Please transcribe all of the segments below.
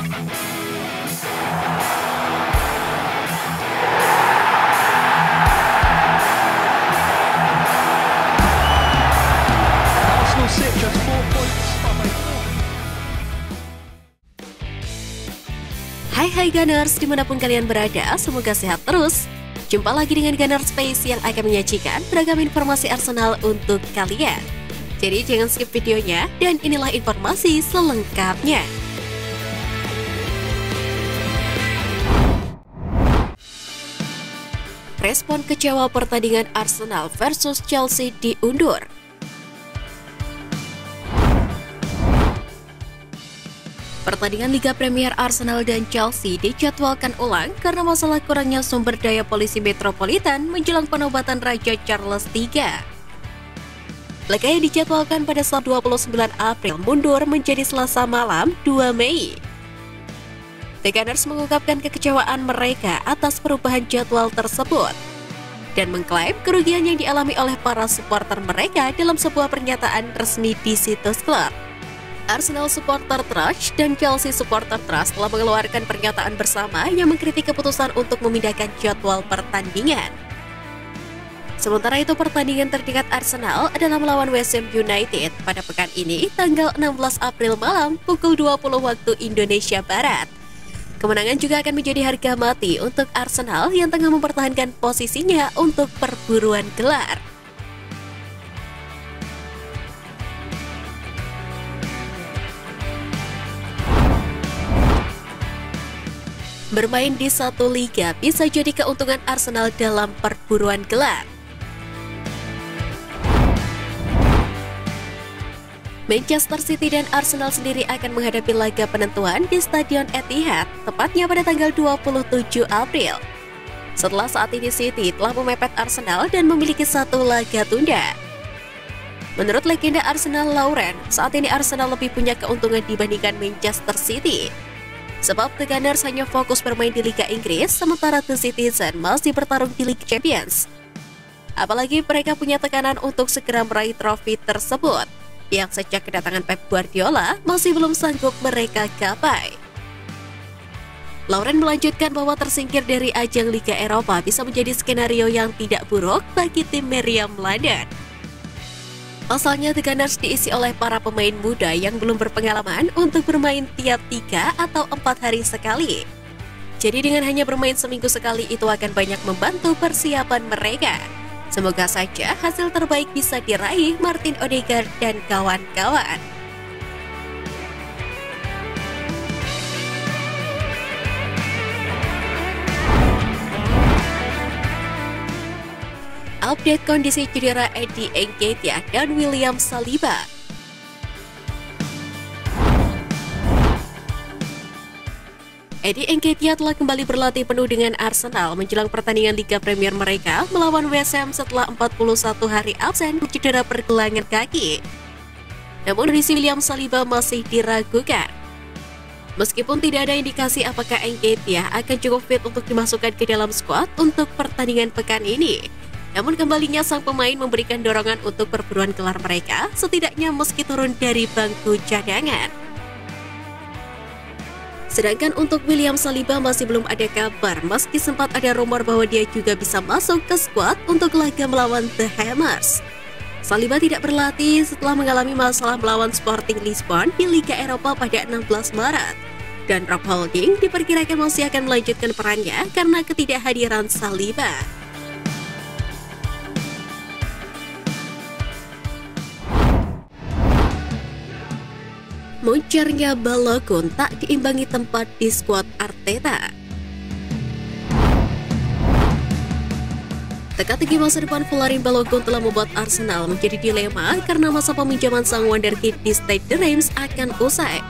Arsenal sit just 4 points behind. Hai Gunners, dimanapun kalian berada, semoga sehat terus. Jumpa lagi dengan Gunner Space yang akan menyajikan beragam informasi Arsenal untuk kalian. Jadi jangan skip videonya, dan inilah informasi selengkapnya. Respon kecewa pertandingan Arsenal versus Chelsea diundur. Pertandingan Liga Premier Arsenal dan Chelsea dijadwalkan ulang karena masalah kurangnya sumber daya polisi metropolitan menjelang penobatan Raja Charles III. Laga yang dijadwalkan pada Sabtu 29 April mundur menjadi Selasa malam 2 Mei. The Gunners mengungkapkan kekecewaan mereka atas perubahan jadwal tersebut dan mengklaim kerugian yang dialami oleh para supporter mereka dalam sebuah pernyataan resmi di situs klub. Arsenal Supporter Trust dan Chelsea Supporter Trust telah mengeluarkan pernyataan bersama yang mengkritik keputusan untuk memindahkan jadwal pertandingan. Sementara itu, pertandingan terdekat Arsenal adalah melawan West Ham United pada pekan ini, tanggal 16 April malam pukul 20 waktu Indonesia Barat. Kemenangan juga akan menjadi harga mati untuk Arsenal yang tengah mempertahankan posisinya untuk perburuan gelar. Bermain di satu liga bisa jadi keuntungan Arsenal dalam perburuan gelar. Manchester City dan Arsenal sendiri akan menghadapi laga penentuan di Stadion Etihad, tepatnya pada tanggal 27 April. Setelah saat ini City telah memepet Arsenal dan memiliki satu laga tunda. Menurut legenda Arsenal Lauren, saat ini Arsenal lebih punya keuntungan dibandingkan Manchester City. Sebab The Gunners hanya fokus bermain di Liga Inggris, sementara The Citizen masih bertarung di Liga Champions. Apalagi mereka punya tekanan untuk segera meraih trofi tersebut, yang sejak kedatangan Pep Guardiola masih belum sanggup mereka gapai. Lauren melanjutkan bahwa tersingkir dari ajang Liga Eropa bisa menjadi skenario yang tidak buruk bagi tim Meriam London. Pasalnya The Gunners diisi oleh para pemain muda yang belum berpengalaman untuk bermain tiap 3 atau 4 hari sekali. Jadi dengan hanya bermain seminggu sekali itu akan banyak membantu persiapan mereka. Semoga saja hasil terbaik bisa diraih Martin Odegaard dan kawan-kawan. Update kondisi cedera Eddie Nketiah dan William Saliba. Eddie Nketiah telah kembali berlatih penuh dengan Arsenal menjelang pertandingan Liga Premier mereka melawan West Ham setelah 41 hari absen cedera pergelangan kaki. Namun kondisi William Saliba masih diragukan. Meskipun tidak ada indikasi apakah Nketiah akan cukup fit untuk dimasukkan ke dalam skuad untuk pertandingan pekan ini. Namun kembalinya sang pemain memberikan dorongan untuk perburuan gelar mereka, setidaknya meski turun dari bangku cadangan. Sedangkan untuk William Saliba masih belum ada kabar, meski sempat ada rumor bahwa dia juga bisa masuk ke skuad untuk laga melawan The Hammers. Saliba tidak berlatih setelah mengalami masalah melawan Sporting Lisbon di Liga Eropa pada 16 Maret. Dan Rob Holding diperkirakan masih akan melanjutkan perannya karena ketidakhadiran Saliba. Moncernya Balogun tak diimbangi tempat di skuad Arteta. Teka-teki masa depan Folarin Balogun telah membuat Arsenal menjadi dilema karena masa peminjaman sang wonderkid di Stade de Reims akan usai.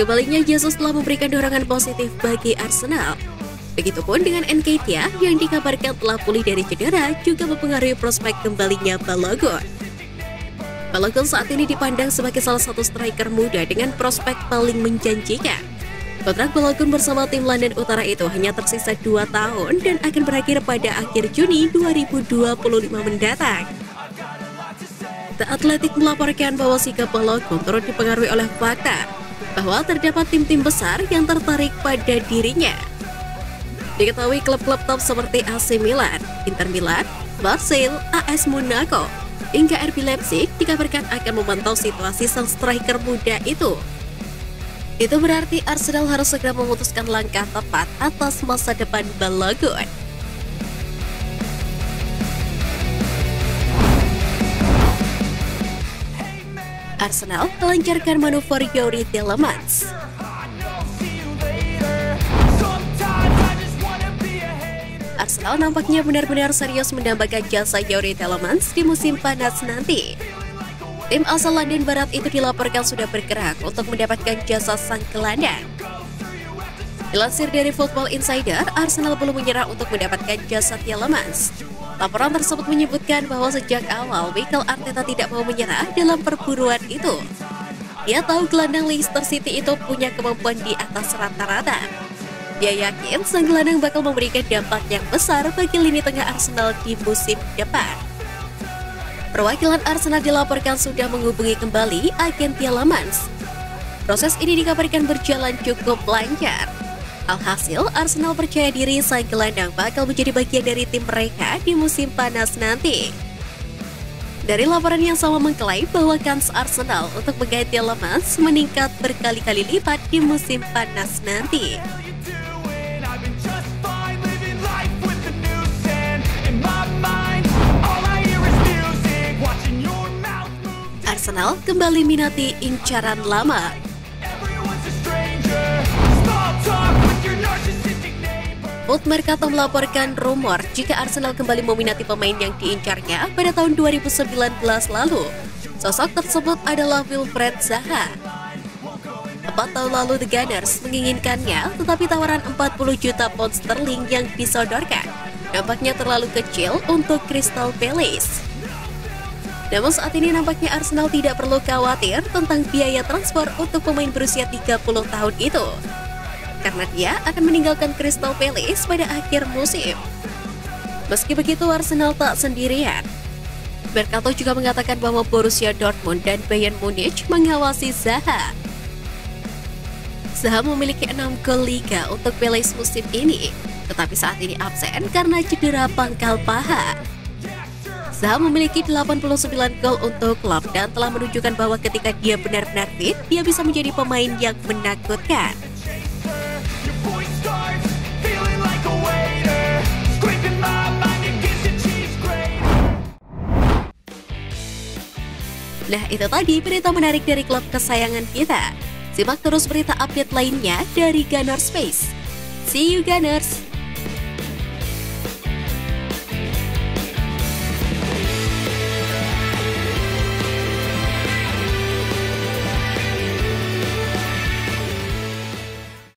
Kembalinya Jesus telah memberikan dorongan positif bagi Arsenal. Begitupun dengan Nketiah yang dikabarkan telah pulih dari cedera juga mempengaruhi prospek kembalinya Balogun. Balogun saat ini dipandang sebagai salah satu striker muda dengan prospek paling menjanjikan. Kontrak Balogun bersama tim London Utara itu hanya tersisa 2 tahun dan akan berakhir pada akhir Juni 2025 mendatang. The Athletic melaporkan bahwa sikap Balogun turut dipengaruhi oleh fakta bahwa terdapat tim-tim besar yang tertarik pada dirinya. Diketahui klub-klub top seperti AC Milan, Inter Milan, Marseille, AS Monaco, hingga RB Leipzig dikabarkan akan memantau situasi sang striker muda itu. Itu berarti Arsenal harus segera memutuskan langkah tepat atas masa depan Balogun. Arsenal melancarkan manuver Youri Tielemans. Arsenal nampaknya benar-benar serius mendambakan jasa Youri Tielemans di musim panas nanti. Tim asal London Barat itu dilaporkan sudah bergerak untuk mendapatkan jasa sang gelandang. Dilansir dari Football Insider, Arsenal belum menyerah untuk mendapatkan jasa Tielemans. Laporan tersebut menyebutkan bahwa sejak awal Mikel Arteta tidak mau menyerah dalam perburuan itu. Dia tahu gelandang Leicester City itu punya kemampuan di atas rata-rata. Dia yakin sang gelandang bakal memberikan dampak yang besar bagi lini tengah Arsenal di musim depan. Perwakilan Arsenal dilaporkan sudah menghubungi kembali agen Tielemans. Proses ini dikabarkan berjalan cukup lancar. Alhasil, Arsenal percaya diri sang gelandang bakal menjadi bagian dari tim mereka di musim panas nanti. Dari laporan yang sama mengklaim bahwa kans Arsenal untuk menggait Tielemans meningkat berkali-kali lipat di musim panas nanti. Arsenal kembali minati incaran lama. Foot Mercato melaporkan rumor jika Arsenal kembali meminati pemain yang diincarnya pada tahun 2019 lalu. Sosok tersebut adalah Wilfried Zaha. 4 tahun lalu The Gunners menginginkannya, tetapi tawaran 40 juta pound sterling yang disodorkan nampaknya terlalu kecil untuk Crystal Palace. Namun saat ini nampaknya Arsenal tidak perlu khawatir tentang biaya transfer untuk pemain berusia 30 tahun itu, karena dia akan meninggalkan Crystal Palace pada akhir musim. Meski begitu, Arsenal tak sendirian. Mercato juga mengatakan bahwa Borussia Dortmund dan Bayern Munich mengawasi Zaha. Zaha memiliki 6 gol Liga untuk Palace musim ini, tetapi saat ini absen karena cedera pangkal paha. Zaha memiliki 89 gol untuk klub dan telah menunjukkan bahwa ketika dia benar-benar fit, dia bisa menjadi pemain yang menakutkan. Nah, itu tadi berita menarik dari klub kesayangan kita. Simak terus berita update lainnya dari Gunners Space. See you Gunners!